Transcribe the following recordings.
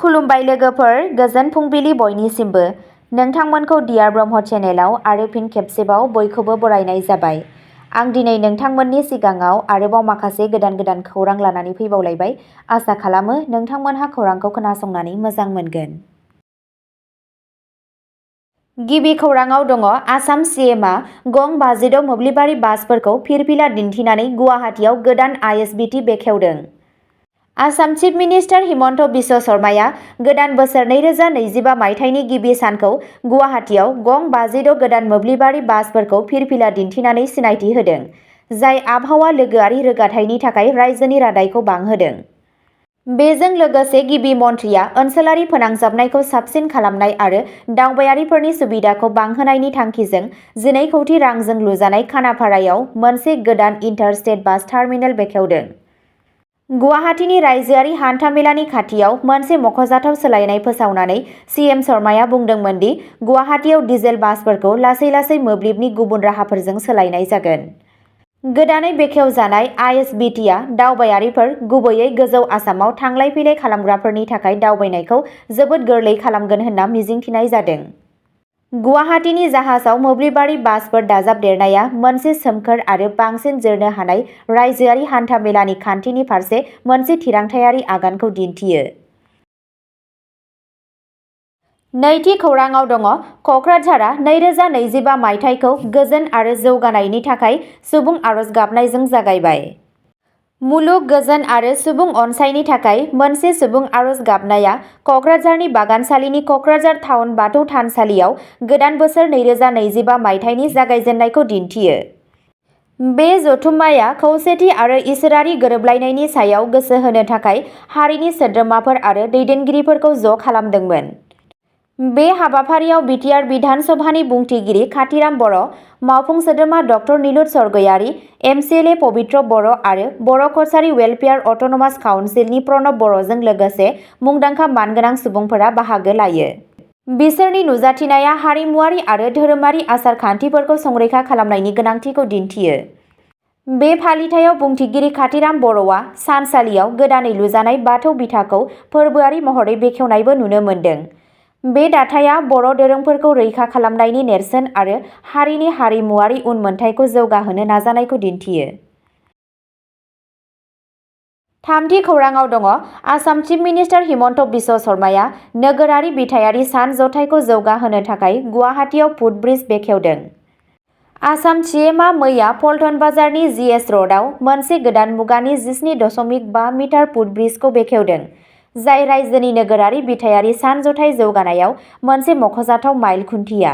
खुलुमबाय लोगोफोर, गोजोन फुंबिलि बयनिसिमबो। नोंथांमोनखौ डियार ब्रह्म चेनेलाव आरो फिन खेबसेबाव बयखौबो बरायनाय जाबाय। आं दिनै नोंथांमोननि सिगाङाव आरोबाव माखासे गोदान खौरां लानानै फैबावलायबाय। आसा खालामो नोंथांमोनहा खौरांखौ खोनासंनानै मोजां मोनगोन। गिबि खौराङाव दङ आसाम सीएमआ गं 56 मोब्लिबारि बासफोरखौ फिरफिला दिन्थिनानै गुवाहाटीआव गोदान आइएसबिटि बेखेवदों। आसाम चिफ मिनिस्टार हिमन्त बिश्व शर्माया गोदान बोसोर 2025 मायथाइनि गिबि सानखौ गुवाहाटीआव गं 56 गोदान मोब्लिबारि बासफोरखौ फिरफिला दिन्थिनानै सिनायथि होदों, जाय आबहावा लोगोआरि रोगाथाइनि थाखाय रायजोनि रादायखौ बांहोदों। बेजों लोगोसे गिबि मन्थ्रिया ओनसोलारि फोनांजाबनायखौ साबसिन खालामनाय आरो दावबायारिफोरनि सुबिदाखौ बांहोनायनि थांखिजों 12 कौटि रांजों लुजानाय खानापारायाव मोनसे गोदान इन्टार-स्टेट बास टार्मिनेल बेखेवदों। गुवाहाटीनि रायजोआरि हान्थामेलानि खाथियाव मोनसे मख'जाथाव सोलायनाय फोसावनानै सीएम शर्माया बुंदोंमोन दि गुवाहाटीआव डिजेल बासफोरखौ लासै मोब्लिबनि गुबुन राहाफोरजों सोलायनाय जागोन। गोदानै बेखेवजानाय आइएसबिटिआ दावबायारिफोर, गुबैयै गोजौ आसामाव थांलाय फैलाय खालामग्राफोरनि थाखाय दावबायनायखौ जोबोद गोरलै खालामगोन होनना मिजिंथिनाय जादों। गुवाहाटीनि जाहाजाव मोब्लिबारि बासफोर दाजाबदेरनाया मोनसे सोमखोर आरो बांसिन जोरनो हानाय रायजोआरि हान्था-मेलानि खान्थिनि फारसे मोनसे थिरांथायारि आगानखौ दिन्थियो। नैथि खौराङाव दङ क'क्राझारआ 2025 मायथाइखौ गोजोन आरो जौगानायनि थाखाय सुबुं आरज गाबनायजों जागायबाय। मुलुग गोजोन आरो सुबुं अनसायनि थाखाय मोनसे सुबुं आरज गाबनाया क'क्राझारनि बागानसालिनि क'क्राझार टाउन बाथौ थानसालियाव गोदान बोसोर 2025 मायथाइनि जागायजेन्नायखौ दिन्थियो। बे जथुम्माया खौसेथि आरो इसोरारि गोरोबलायनायनि सायाव गोसो होनो थाखाय हारिनि सोद्रोमाफोर आरो दैदेनगिरिफोरखौ ज' खालामदोंमोन। बे हाबाफारियाव बिटिआर बिधान सभानि बुंथिगिरि खाथिराम बर', मावफुं सोद्रोमा डक्टर निलुत सरगयारि, एमसिएलए पबित्र बर' आरो बर' कचारी वेलफेयार अट'नमास काउन्सिलनि प्रणब बर'जों लोगोसे मुंदांखा मानगोनां सुबुंफोरा बाहागो लायो। बिसोरनि नुजाथिनाया हारिमुआरि आरो धोरोमारि आसार खान्थिफोरखौ संरैखा खालामनायनि गोनांथिखौ दिन्थियो। बे फालिथायाव बुंथिगिरि खाथिराम बर'आ सानसालियाव गोदानै लुजानाय बाथौ बिथाखौ फोरबोआरि महरै बेखेवनायबो नुनो मोन्दों। बे दाथाया बर' दोरोंफोरखौ रैखा खालामनायनि नेरसोन आरो हारिनि हारिमुआरि उनमोनथाइखौ जौगाहोनो नाजानायखौ दिन्थियो। थामथि खौराङाव दङ आसाम चिफ मिनिस्टार हिमन्त बिश्व शर्माया नोगोरारि बिथायारि सान जथायखौ जौगाहोनो थाखाय गुवाहाटीआव फुटब्रिज बेखेवदों। आसाम सीएमआ मैया पल्टन बाजारनि जीएस र'डआव मोनसे गोदान मुगानि 17.5 मिटार फुटब्रिजखौ बेखेवदों, जाय रायजोनि नोगोरारि बिथायारि सान जथाय जौगानायाव मोनसे मख'जाथाव माइल खुन्थिया।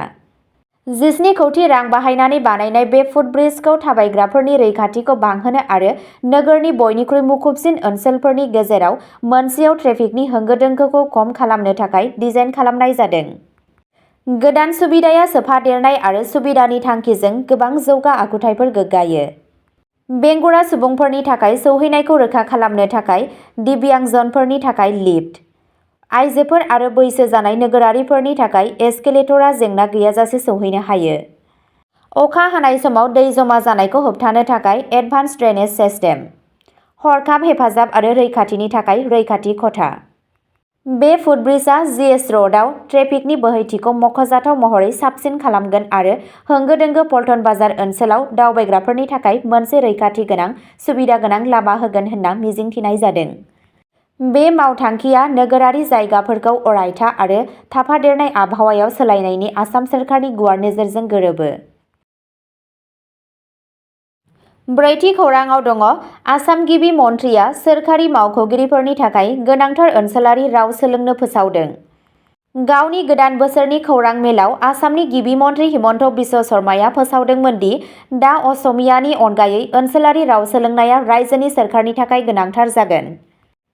17 कौटि रां बाहायनानै बानायनाय बे फुटब्रिजखौ थाबायग्राफोरनि रैखाथिखौ बांहोनो आरो नोगोरनि बयनिख्रुइ मुखुबसिन ओनसोलफोरनि गेजेराव मोनसेयाव ट्रेफिकनि होंगो-दोंगोखौ खम खालामनो थाखाय डिजाइन खालामनाय जादों। गोदान सुबिदाया सोफादेरनाय आरो सुबिदानि थांखिजों गोबां जौगा आखुथायफोर गोग्गायो। बेंगुरा सुबुंफोरनि थाखाय सौहैनायखौ रोखा खालामनो थाखाय दिव्यांगजनफोरनि थाखाय लिफ्ट, आइजोफोर आरो बैसो जानाय नोगोरारिफोरनि थाखाय एस्केलेटरआ जेंना गैयाजासे सौहैनो हायो। अखा हानाय समाव दै जमा जानायखौ होबथानो थाखाय एडभान्स ड्रेनेज सिस्टेम, हरखाब हेफाजाब आरो रैखाथिनि थाखाय रैखाथि खथा। बे फुटब्रिजआ जीएस र'डआव ट्रेफिकनि बोहैथिखौ मख'जाथाव महरै साबसिन खालामगोन आरो होंगो-दोंगो पल्टन बाजार ओनसोलाव दावबायग्राफोरनि थाखाय मोनसे रैखाथि गोनां, सुबिदा गोनां लामा होगोन होनना मिजिंथिनाय जादों। बे मावथांखिया नोगोरारि जायगाफोरखौ अरायथा आरो थाफादेरनाय आबहावायाव सोलायनायनि आसाम सोरखारनि गुवार नोजोरजों गोरोबो। ब्रैथि खौराङाव दङ आसाम गिबि मन्थ्रिया सोरखारि मावख'गिरिफोरनि थाखाय गोनांथार ओनसोलारि राव सोलोंनो फोसावदों। गावनि गोदान बोसोरनि खौरां मेलाव आसामनि गिबि मन्थ्रि हिमन्त बिश्व शर्माया फोसावदोंमोन दि दा असमियानि अनगायै ओनसोलारि राव सोलोंनाया रायजोनि सोरखारनि थाखाय गोनांथार जागोन।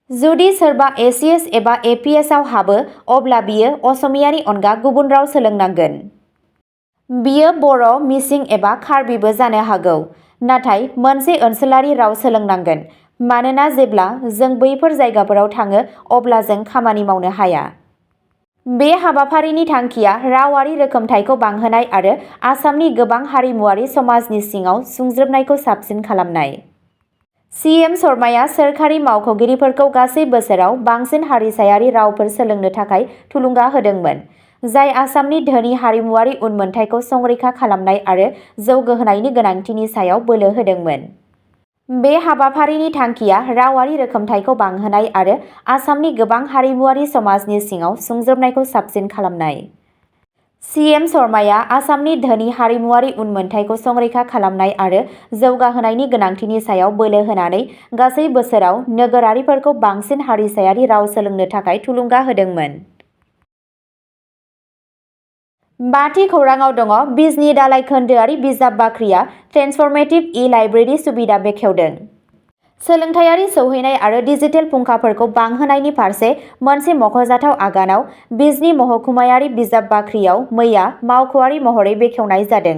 जुदि सोरबा एसीएस एबा एपीएसआव हाबो, अब्ला बियो असमियानि अनगा गुबुन राव सोलोंनांगोन। बियो बर', मिसिं एबा कार्बिबो जानो हागौ, नाथाय मोनसे ओनसोलारि राव सोलोंनांगोन, मानोना जेब्ला जों बैफोर जायगाफोराव थाङो अब्ला जों खामानि मावनो हाया। बे हाबाफारिनि थांखिया रावारि रोखोमथायखौ बांहोनाय आरो आसामनि गोबां हारिमुआरि समाजनि सिङाव सुंज्रोबनायखौ साबसिन खालामनाय। सीएम शर्माया सोरखारि मावख'गिरिफोरखौ गासै बोसोराव बांसिन हारिसायारि रावफोर सोलोंनो थाखाय थुलुंगा होदोंमोन, जाय आसामनि धोनि हारिमुआरि उनमोनथाइखौ संरैखा खालामनाय आरो जौगाहोनायनि गोनांथिनि सायाव बोलो होदोंमोन। बे हाबाफारिनि थांखिया रावारि रोखोमथायखौ बांहोनाय आरो आसामनि गोबां हारिमुआरि समाजनि सिङाव सुंज्रोबनायखौ साबसिन खालामनाय। सीएम शर्माया आसामनि धोनि हारिमुआरि उनमोनथाइखौ संरैखा खालामनाय आरो जौगाहोनायनि गोनांथिनि सायाव बोलो होनानै गासै बोसोराव नोगोरारिफोरखौ बांसिन हारिसायारि राव सोलोंनो थाखाय थुलुंगा होदोंमोन। बाथि खौराङाव दङ बिजनि दालाइ खोन्दोआरि बिजाब बाख्रिया ट्रेन्सफर्मेटिभ ई-लाइब्रेरि सुबिदा बेखेवदों। सोलोंथायारि सौहैनाय आरो डिजिटेल फुंखाफोरखौ बांहोनायनि फारसे मोनसे मख'जाथाव आगानाव बिजनि महकुमायारि बिजाब बाख्रियाव मैया मावख'आरि महरै बेखेवनाय जादों।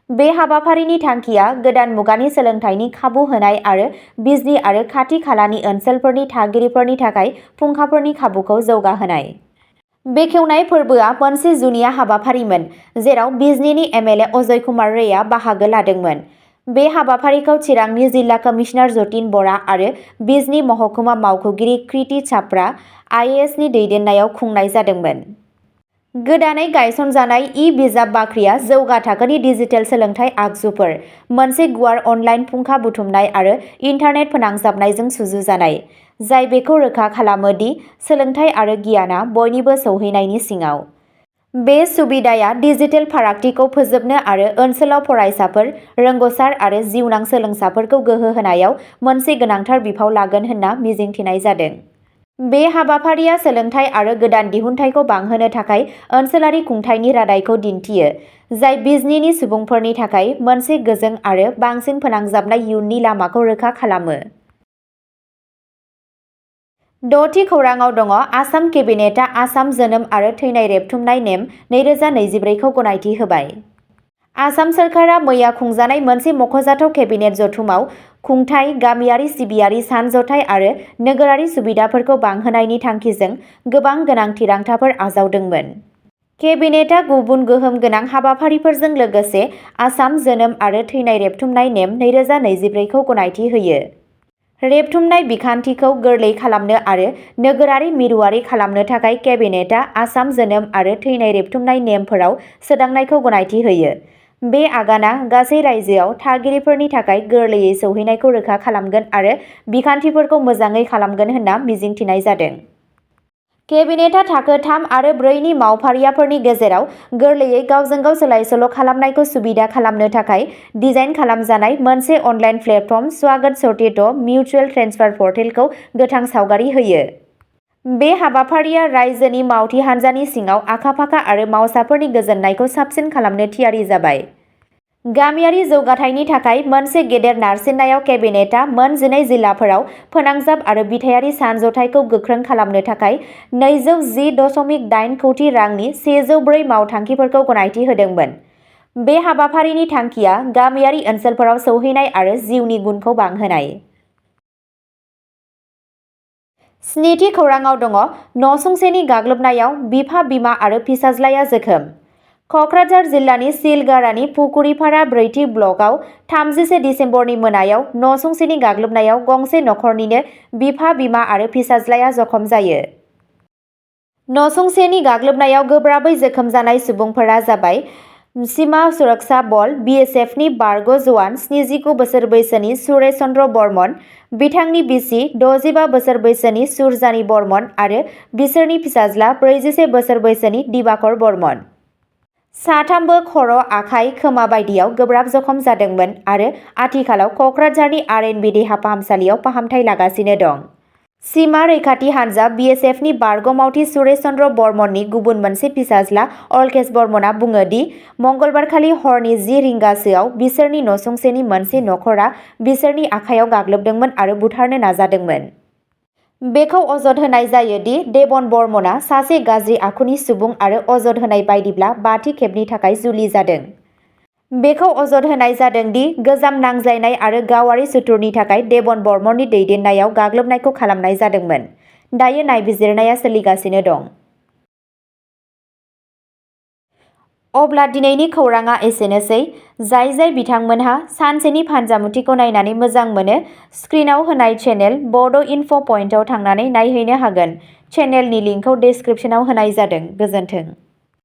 बे हाबाफारिनि थांखिया गोदान मुगानि सोलोंथाइनि खाबु होनाय आरो बिजनि आरो खाथि खालानि ओनसोलफोरनि थागिरिफोरनि थाखाय फुंखाफोरनि खाबुखौ जौगाहोनाय। बेखेवनाय फोरबोआ मोनसे जुनिया हाबाफारिमोन, जेराव बिजनीनि एमएलए अजय कुमार रेआ बाहागो लादोंमोन। बे हाबाफारिखौ चिरांनि जिल्ला कमिशनार जतिन बरा आरो बिजनी महकुमा मावख'गिरि कृति चाप्रा आइएएसनि दैदेननायाव खुंनाय जादोंमोन। गोदानै गायसनजानाय ई-बिजाब बाख्रिया जौगा थाखोनि डिजिटेल सोलोंथाइ आगजुफोर, मोनसे गुवार अनलाइन फुंखा बुथुमनाय आरो इन्टारनेट फोनांजाबनायजों सुजुजानाय, जाय बेखौ रोखा खालामो दि सोलोंथाइ आरो गियानआ बयनिबो सौहैनायनि सिङाव। बे सुबिदाया डिजिटेल फारागथिखौ फोजोबनो आरो ओनसोलाव फरायसाफोर, रोंग'सार आरो जिउनां सोलोंसाफोरखौ गोहो होनायाव मोनसे गोनांथार बिफाव लागोन होनना मिजिंथिनाय जादों। बे हाबाफारिया सोलोंथाइ आरो गोदान दिहुनथायखौ बांहोनो थाखाय ओनसोलारि खुंथायनि रादायखौ दिन्थियो, जाय बिजनीनि सुबुंफोरनि थाखाय मोनसे गोजों आरो बांसिन फोनांजाबनाय इयुननि लामाखौ रोखा खालामो। द'थि खौराङाव दङ आसाम केबिनेटआ आसाम जोनोम आरो थैनाय रेबथुमनाय नेम 2024 खौ गनायथि होबाय। आसाम सोरखारा मैया खुंजानाय मोनसे मख'जाथाव केबिनेट जथुमाव खुंथाय, गामियारि सिबियारि सानज'थाय आरो नोगोरारि सुबिदाफोरखौ बांहोनायनि थांखिजों गोबां गोनां थिरांथाफोर आजावदोंमोन। केबिनेटआ गुबुन गोहोम गोनां हाबाफारिफोरजों लोगोसे आसाम जोनोम आरो थैनाय रेबथुमनाय नेम 2024 खौ गनायथि होयो। रेबथुमनाय बिखान्थिखौ गोरलै खालामनो आरो नोगोरारि मिरुआरि खालामनो थाखाय केबिनेटआ आसाम जोनोम आरो थैनाय रेबथुमनाय नेमफोराव सोदांनायखौ गनायथि होयो। बे आगाना गासै रायजोआव थागिरिफोरनि थाखाय गोरलैयै सौहैनायखौ रोखा खालामगोन आरो बिखान्थिफोरखौ मोजाङै खालामगोन होनना मिजिंथिनाय जादों। केबिनेटआ थाखो 3 आरो 4 नि मावफारियाफोरनि गेजेराव गोरलैयै गावजों-गाव सोलाय-सोल' खालामनायखौ सुबिदा खालामनो थाखाय डिजाइन खालामजानाय मोनसे अनलाइन प्लेटफर्म स्वागत सटिट' मिउचुएल ट्रेन्सफार पर्टेलखौ गोथां सावगारि होयो। बे हाबाफारिया रायजोनि मावथि हान्जानि सिङाव आखा-फाखा आरो मावसाफोरनि गोजोननायखौ साबसिन खालामनो थियारि जाबाय। गामियारि जौगाथायनि थाखाय मोनसे गेदेर नारसिननायाव केबिनेटआ मोन 12 जिल्लाफोराव फोनांजाब आरो बिथायारि सानज'थायखौ गोख्रों खालामनो थाखाय 210.8 कौटि रांनि 104 मावथांखिफोरखौ गनायथि होदोंमोन। बे हाबाफारिनि थांखिया गामियारि ओनसोलफोराव सौहैनाय आरो जिउनि गुनखौ बांहोनाय। 7थि खौराङाव दङ नसुंसेनि गाग्लोबनायाव बिफा-बिमा आरो फिसाज्लाया जोखोम। क'क्राझार जिल्लानि सिलगारानि पुकुरिपारा 4थि ब्लकआव 31 दिसेम्बरनि मोनायाव नसुंसेनि गाग्लोबनायाव गंसे नखरनिनो बिफा-बिमा आरो फिसाज्लाया जखम जायो। नसुंसेनि गाग्लोबनायाव गोब्राबै जोखोम जानाय सुबुंफोरा जाबाय सीमा सुरक्षा बल (बीएसएफनि बारग' जवान 79 बोसोर बैसोनि सुरेश चन्द्र बर्मन, बिथांनि बिसि 65 बोसोर बैसोनि सुरजानी बर्मन आरो बिसोरनि फिसाज्ला 41 बोसोर बैसोनि दिबाकर बर्मन। साथामबो खर', आखाइ, खोमा बायदियाव गोब्राब जखम जादोंमोन आरो आथिखालाव क'क्राझारनि आरएनबि देहा फाहामसालियाव फाहामथाय लागासिनो दं। सीमा रैखाथि हान्जा बीएसएफनि बारग' मावथि सुरेश चन्द्र बर्मननि गुबुन मोनसे फिसाज्ला अलकेश बर्मनआ बुङो दि मंगलबारखालि हरनि 10 रिंगासोआव बिसोरनि नसुंसेनि मोनसे नखरा बिसोरनि आखायाव गाग्लोबदोंमोन आरो बुथारनो नाजादोंमोन। बेखौ अजद होनाय जायो दि देबन बर्मनआ सासे गाज्रि आखुनि सुबुं आरो अजद होनाय बायदिब्ला 5थि खेबनि थाखाय जुलि जादों। बेखौ अजद होनाय जादों दि गोजाम नांज्लायनाय आरो गावारि सुथुरनि थाखाय देबन बर्मननि दैदेननायाव गाग्लोबनायखौ खालामनाय जादोंमोन। दायो नायबिजिरनाया सोलिगासिनो दं। अब्ला दिनैनि खौराङा एसेनोसै। जाय बिथांमोनहा सानसेनि फानजामुथिखौ नायनानै मोजां मोनो, स्क्रिनाव होनाय चेनेल बड' इनफ' पइन्टआव थांनानै नायहैनो हागोन। चेनेलनि लिंकखौ डेस्क्रिप्शनाव होनाय जादों। गोजोन्थों।